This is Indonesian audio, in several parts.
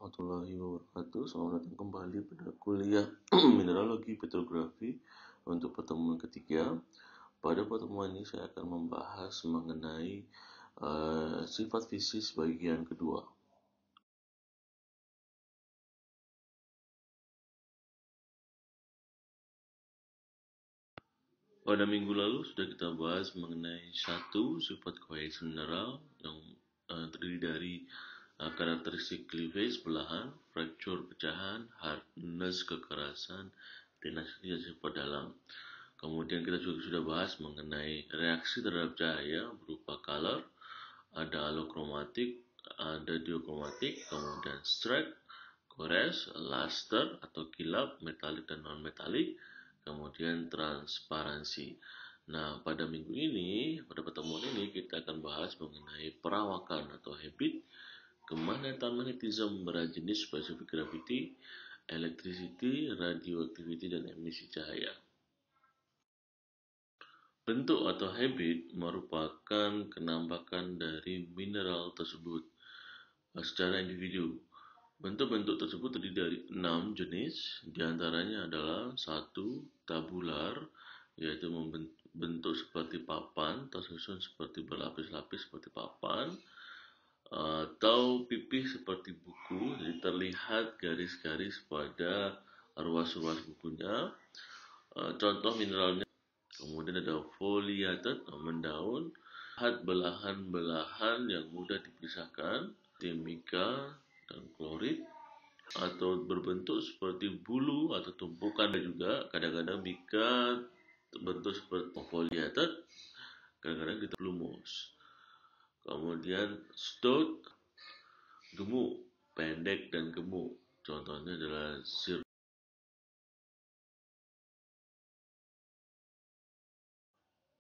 warahmatullahi wabarakatuh. Selamat datang kembali pada kuliah mineralogi petrografi untuk pertemuan ketiga. Pada pertemuan ini saya akan membahas mengenai sifat fisis bagian kedua. Pada minggu lalu sudah kita bahas mengenai satu sifat kohesion mineral yang terdiri dari karakteristik cleavage belahan, fracture pecahan, hardness kekerasan, tenacity dan sifat dalam. Kemudian kita juga sudah bahas mengenai reaksi terhadap cahaya berupa color, ada alokromatik, ada diokromatik, kemudian strike, kores, luster atau kilap, metalik dan non-metalik, kemudian transparansi. Nah, pada minggu ini, pada pertemuan ini kita akan bahas mengenai perawakan atau habit, kemagnetan magnetisme berjenis specific gravity, electricity, radioactivity, dan emisi cahaya. Bentuk atau habit merupakan penampakan dari mineral tersebut secara individu. Bentuk-bentuk tersebut terdiri dari 6 jenis, diantaranya adalah 1. Tabular, yaitu membentuk seperti papan, tersusun seperti berlapis-lapis seperti papan, atau pipih seperti buku, jadi terlihat garis-garis pada ruas-ruas bukunya. Contoh mineralnya, kemudian ada foliated, mendaun, belahan-belahan yang mudah dipisahkan, mica dan klorid, atau berbentuk seperti bulu atau tumpukan, dan juga kadang-kadang mica berbentuk seperti foliated, kadang-kadang kita plumose. Kemudian stout, gemuk, pendek dan gemuk, contohnya adalah zircon.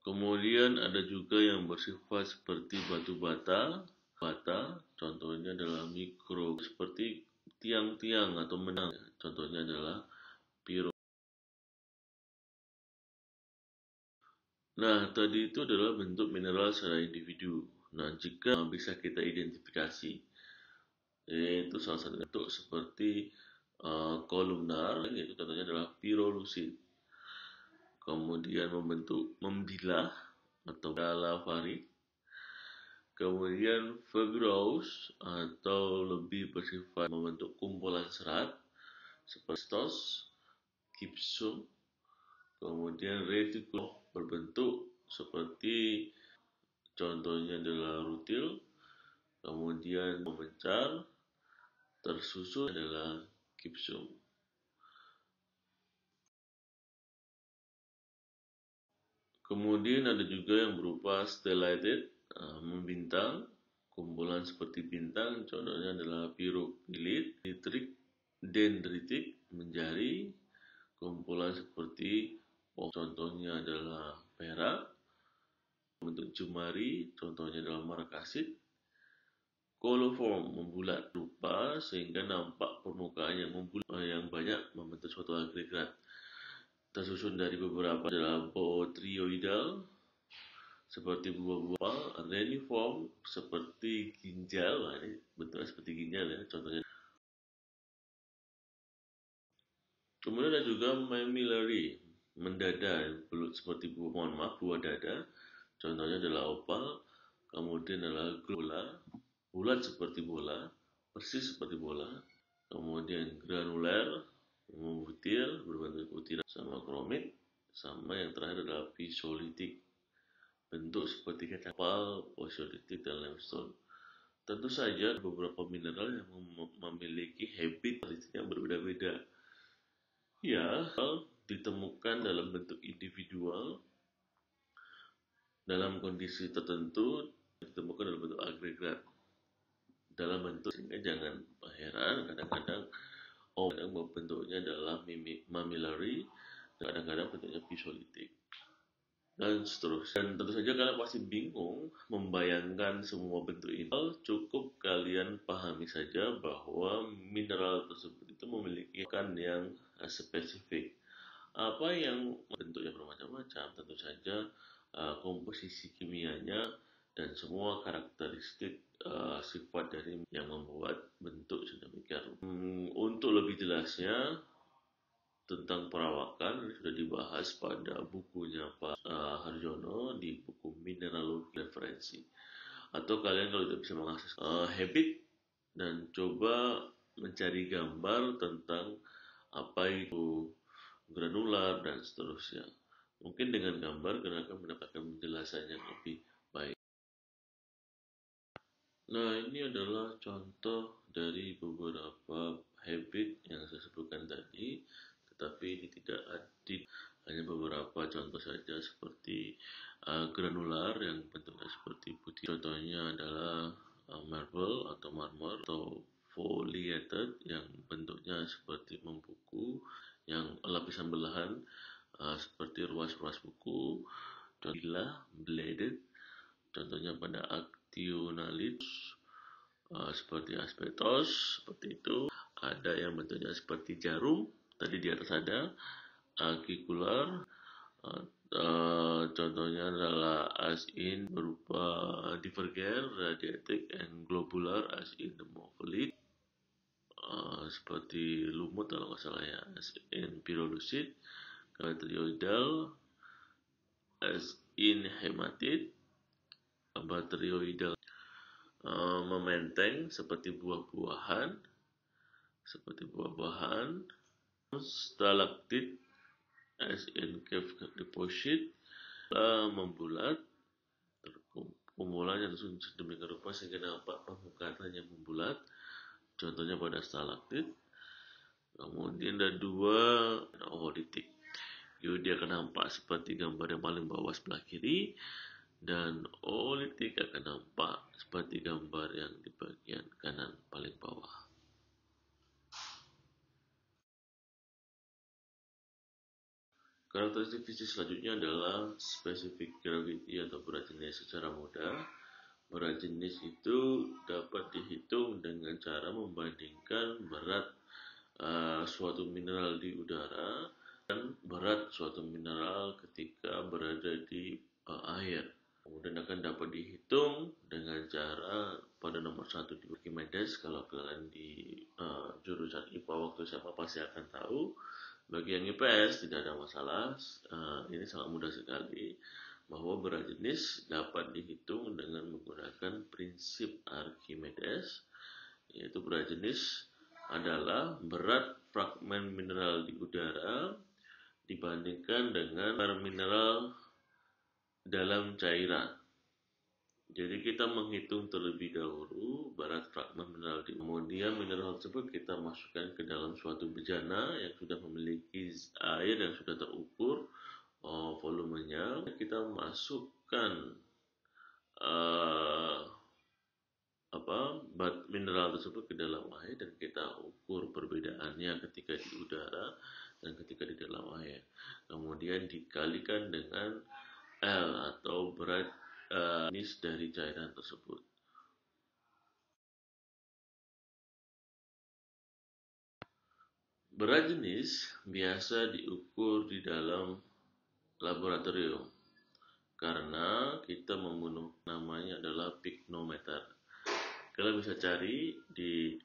Kemudian ada juga yang bersifat seperti batu bata, contohnya adalah mikro, seperti tiang-tiang atau menang, contohnya adalah piro. Nah, tadi itu adalah bentuk mineral secara individu. Nah, jika bisa kita identifikasi, yaitu salah satu bentuk seperti kolumnar, yaitu contohnya adalah pirolusit. Kemudian membilah atau lavarit. Kemudian fibrous atau lebih bersifat membentuk kumpulan serat seperti stos, gypsum. Kemudian reticulum berbentuk seperti contohnya adalah rutil. Kemudian memencar, tersusun adalah gypsum. Kemudian ada juga yang berupa stellated, membintang, kumpulan seperti bintang, contohnya adalah piropilit, dendritik, menjari, kumpulan seperti contohnya adalah perak, bentuk jemari, contohnya adalah markasit, coliform, membulat rupa sehingga nampak permukaan yang membulat yang banyak membentuk suatu agregat. Tersusun dari beberapa adalah botrioidal seperti buah-buah, reniform seperti ginjal. Nah, ini bentuknya seperti ginjal ya, contohnya. Kemudian ada juga mammillary, mendada, seperti buah dada, contohnya adalah opal. Kemudian adalah globular, bulat seperti bola, persis seperti bola. Kemudian granular, membutir, berbentuk butiran, sama kromit, sama yang terakhir adalah pisolitik, bentuk seperti kapal, posolitik dan limestone. Tentu saja beberapa mineral yang memiliki habit yang berbeda-beda. Ya, ditemukan dalam bentuk individual, dalam kondisi tertentu ditemukan dalam bentuk agregat, dalam bentuk, sehingga jangan heran kadang-kadang bentuknya adalah mammillary, kadang-kadang bentuknya pisolitik, dan seterusnya. Dan tentu saja kalian pasti bingung membayangkan semua bentuk ini. Cukup kalian pahami saja bahwa mineral tersebut itu memiliki yang spesifik. Apa yang bentuknya bermacam-macam, tentu saja komposisi kimianya dan semua karakteristik sifat dari yang membuat bentuk sedemikian rupa. lebih jelasnya tentang perawakan ini sudah dibahas pada bukunya Pak Harjono di buku Mineralogi Referensi. Atau kalian kalau tidak bisa mengakses habit dan coba mencari gambar tentang apa itu granular dan seterusnya. Mungkin dengan gambar kalian akan mendapatkan penjelasan yang lebih baik. Nah, ini adalah contoh dari beberapa habit yang saya sebutkan tadi, tetapi ini tidak adil, hanya beberapa contoh saja seperti granular yang bentuknya seperti putih. Contohnya adalah marble atau marmor, atau foliated yang bentuknya seperti membuku, yang lapisan belahan seperti ruas-ruas buku. Contohnya bladed, contohnya pada actionalis seperti asbestos, seperti itu. Ada yang bentuknya seperti jarum, tadi di atas ada acicular, contohnya adalah as in berupa diverger, radiatic, and globular as in the morpholith, seperti lumut kalau nggak salah ya, as in pyrolusite, batrioidal as in hematite, batrioidal mementeng seperti buah-buahan, stalaktit as in cave deposit, membulat, kumulanya sedemikian rupa sehingga nampak permukaannya membulat, contohnya pada stalaktit. Kemudian ada dua oholitik, jadi dia akan nampak seperti gambar yang paling bawah sebelah kiri, dan oholitik akan nampak seperti gambar yang di bagian kanan paling bawah. Karakteristik fisik selanjutnya adalah specific gravity atau berat jenis secara mudah. Berat jenis itu dapat dihitung dengan cara membandingkan berat suatu mineral di udara dan berat suatu mineral ketika berada di air. Kemudian akan dapat dihitung dengan cara pada nomor 1 di Archimedes. Kalau kalian di jurusan IPA waktu SMA pasti akan tahu. Bagi yang IPS tidak ada masalah, ini sangat mudah sekali, bahwa berat jenis dapat dihitung dengan menggunakan prinsip Archimedes, yaitu berat jenis adalah berat fragmen mineral di udara dibandingkan dengan mineral dalam cairan. Jadi kita menghitung terlebih dahulu berat fragmen mineral, kemudian mineral tersebut kita masukkan ke dalam suatu bejana yang sudah memiliki air yang sudah terukur volumenya. Kita masukkan mineral tersebut ke dalam air dan kita ukur perbedaannya ketika di udara dan ketika di dalam air. Kemudian dikalikan dengan L atau berat jenis dari cairan tersebut. Berat jenis biasa diukur di dalam laboratorium karena kita menggunakan namanya adalah pyknometer. Kalian bisa cari di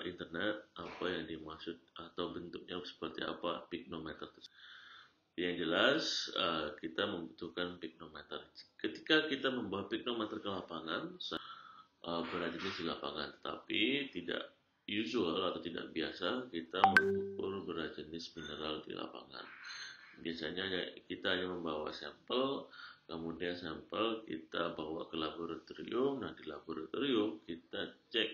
internet apa yang dimaksud atau bentuknya seperti apa pyknometer tersebut. Yang jelas kita membutuhkan pyknometer. Ketika kita membawa pyknometer ke lapangan, berat jenis di lapangan, tetapi tidak usual atau tidak biasa kita mengukur berat jenis mineral di lapangan. Biasanya kita hanya membawa sampel, kemudian sampel kita bawa ke laboratorium. Nah, di laboratorium kita cek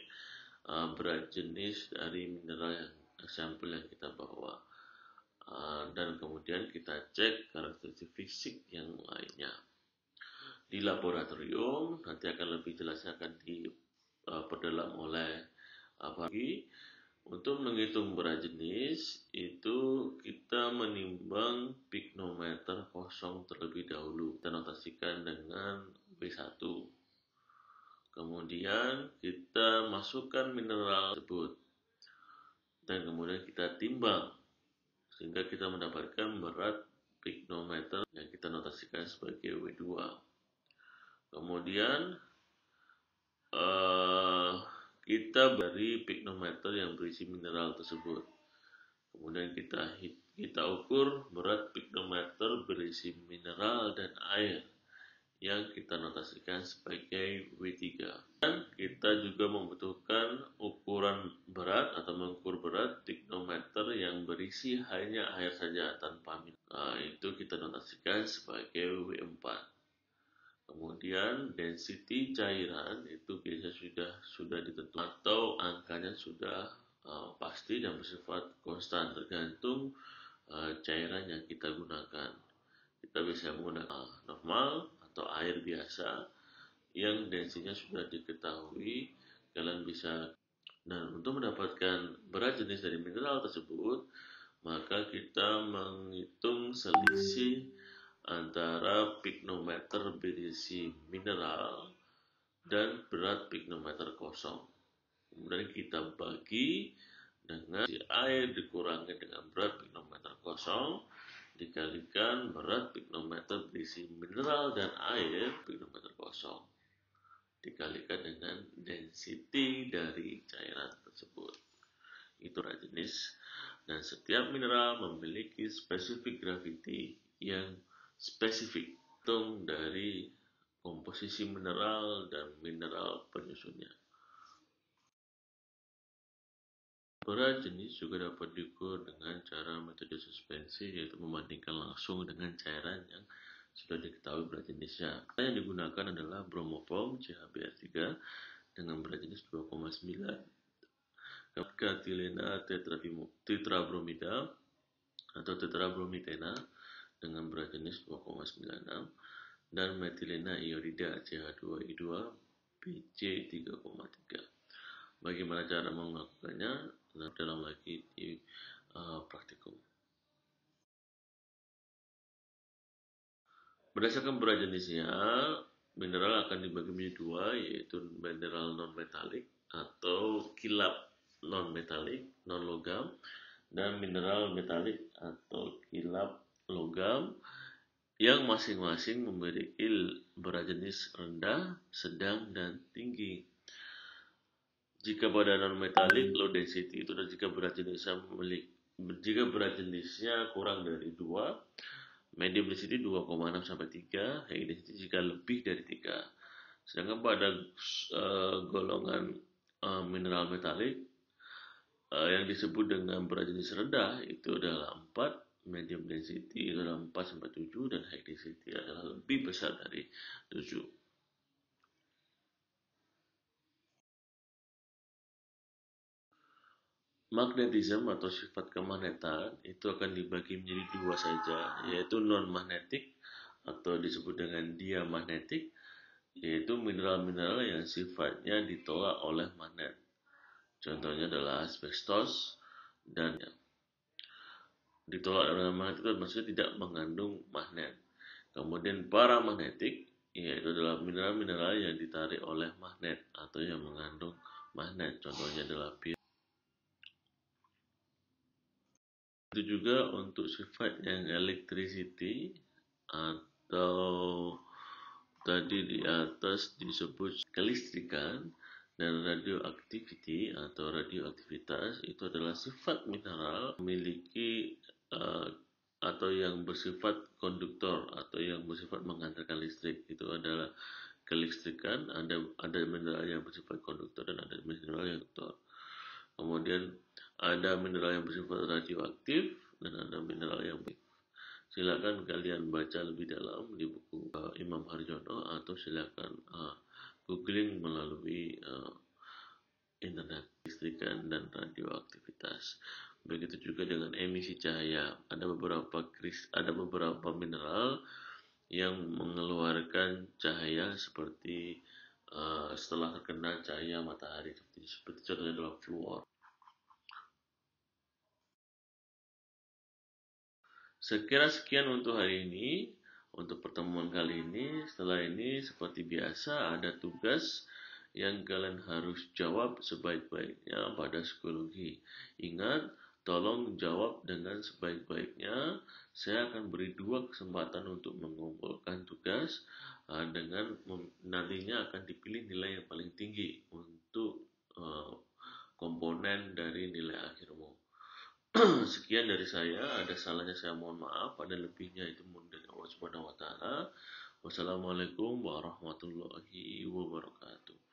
berat jenis dari mineral yang sampel yang kita bawa. Dan kemudian kita cek karakteristik fisik yang lainnya. Di laboratorium nanti akan lebih jelas akan diperdalam oleh lagi. Untuk menghitung berat jenis itu kita menimbang pyknometer kosong terlebih dahulu. Kita notasikan dengan B1. Kemudian kita masukkan mineral tersebut dan kemudian kita timbang sehingga kita mendapatkan berat pyknometer yang kita notasikan sebagai W2. Kemudian kita beri pyknometer yang berisi mineral tersebut. Kemudian kita ukur berat pignometer berisi mineral dan air yang kita notasikan sebagai W3. Dan kita juga membutuhkan ukuran berat atau mengukur berat pignometer yang berisi hanya air saja tanpa mineral. Nah, itu kita notasikan sebagai W4. Kemudian density cairan itu biasanya sudah ditentukan atau angkanya sudah pasti dan bersifat konstan tergantung cairan yang kita gunakan. Kita bisa menggunakan normal atau air biasa yang densitasnya sudah diketahui. Kalian bisa, dan untuk mendapatkan berat jenis dari mineral tersebut, maka kita menghitung selisih antara pignometer berisi mineral dan berat pignometer kosong. Kemudian kita bagi dengan air dikurangi dengan berat pignometer kosong dikalikan berat pignometer berisi mineral dan air pignometer kosong dikalikan dengan density dari cairan tersebut. Itu jenis, dan setiap mineral memiliki spesifik gravity yang spesifik tergantung dari komposisi mineral dan mineral penyusunnya. Berat jenis juga dapat diukur dengan cara metode suspensi, yaitu membandingkan langsung dengan cairan yang sudah diketahui berat jenisnya. Yang digunakan adalah bromofom CHBr3 dengan berat jenis 2,9, katilena tetrabromida atau tetrabromitena dengan berat jenis 2,96, dan metilena iodida CH2I2 BC3,3. Bagaimana cara melakukannya? Dalam lagi di praktikum. Berdasarkan berat jenisnya, mineral akan dibagi menjadi dua, yaitu mineral non-metalik atau kilap non-metalik, non-logam, dan mineral metalik atau kilap logam yang masing-masing memiliki berat jenis rendah, sedang, dan tinggi. Jika pada non-metalik low density itu, dan jika berat jenisnya kurang dari 2, medium density 2,6 sampai 3, high density jika lebih dari 3. Sedangkan pada golongan mineral metalik yang disebut dengan berat jenis rendah itu adalah 4, medium density adalah 4 sampai 7, dan high density adalah lebih besar dari 7. Magnetisme atau sifat kemagnetan itu akan dibagi menjadi dua saja, yaitu non-magnetik atau disebut dengan diamagnetik, yaitu mineral-mineral yang sifatnya ditolak oleh magnet. Contohnya adalah asbestos, dan ditolak oleh magnet itu maksudnya tidak mengandung magnet. Kemudian paramagnetik, yaitu adalah mineral-mineral yang ditarik oleh magnet atau yang mengandung magnet. Contohnya adalah itu juga untuk sifat yang electricity atau tadi di atas disebut kelistrikan, dan radioactivity atau radioaktivitas itu adalah sifat mineral memiliki atau yang bersifat konduktor atau yang bersifat mengantarkan listrik. Itu adalah kelistrikan, ada mineral yang bersifat konduktor dan ada mineral yang konduktor. Kemudian ada mineral yang bersifat radioaktif dan ada mineral yang silakan kalian baca lebih dalam di buku Imam Harjono, atau silakan googling melalui internet. Listrikan dan radioaktivitas. Begitu juga dengan emisi cahaya. Ada beberapa mineral yang mengeluarkan cahaya seperti setelah terkena cahaya matahari, seperti contohnya adalah fluor. Sekira sekian untuk hari ini, untuk pertemuan kali ini. Setelah ini seperti biasa ada tugas yang kalian harus jawab sebaik-baiknya pada psikologi. Ingat, tolong jawab dengan sebaik-baiknya. Saya akan beri 2 kesempatan untuk mengumpulkan tugas, dengan nantinya akan dipilih nilai yang paling tinggi untuk komponen dari nilai akhirmu. Sekian dari saya, ada salahnya saya mohon maaf, ada lebihnya itu mohon dari Allah Subhanahu wa taala. Wassalamualaikum warahmatullahi wabarakatuh.